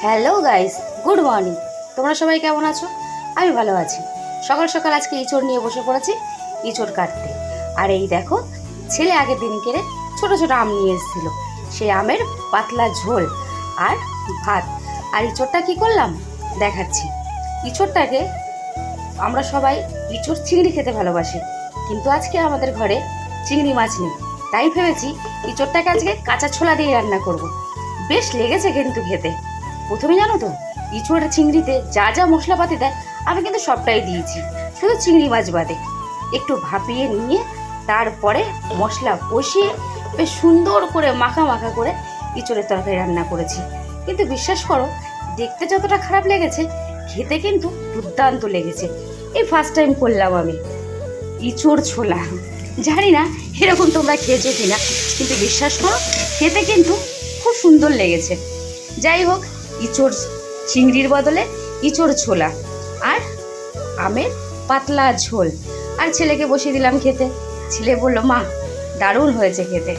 Hello guys, good morning. তোমরা সবাই কেমন আছো? আমি ভালো আছি। সকাল সকাল আজকে ইঁচড় নিয়ে বসে পড়েছি ইঁচড় কাটতে। আর এই দেখো, ছেলে আগের দিন কেড়ে ছোট ছোট আম নিয়ে এসেছিল, সেই আমের পাতলা ঝোল আর ভাত। আর ইঁচড়টা কি করলাম দেখাচ্ছি। ইঁচড়টাকে আমরা সবাই ইঁচড় চিংড়ি খেতে ভালোবাসি, কিন্তু আজকে আমাদের ঘরে চিংড়ি মাছ নেই, তাই ভেবেছি ইঁচড়টাকে আজকে কাঁচা ছোলা দিয়ে রান্না করব। বেশ লেগেছে কিন্তু খেতে। প্রথমে জানো তো, ইঁচড় চিংড়িতে যা যা মশলাপাতি দেয় আমি কিন্তু সবটাই দিয়েছি, শুধু চিংড়ি মাছ বাদে। একটু ভাপিয়ে নিয়ে তারপরে মশলা কষিয়ে বেশ সুন্দর করে মাখা মাখা করে ইঁচড়ের তরকারি রান্না করেছি। কিন্তু বিশ্বাস করো, দেখতে যতটা খারাপ লেগেছে, খেতে কিন্তু দুর্দান্ত লেগেছে। এই ফার্স্ট টাইম করলাম আমি ইঁচড় ছোলা। জানি না এরকম তোমরা খেয়েছো কিনা, কিন্তু বিশ্বাস করো খেতে কিন্তু খুব সুন্দর লেগেছে। যাই হোক, ইঁচড় চিংড়ির বদলে ইঁচড় ছোলা আর আমের পাতলা ঝোল। আর ছেলেকে বসিয়ে দিলাম খেতে। ছেলে বলল, মা দারুণ হয়েছে খেতে।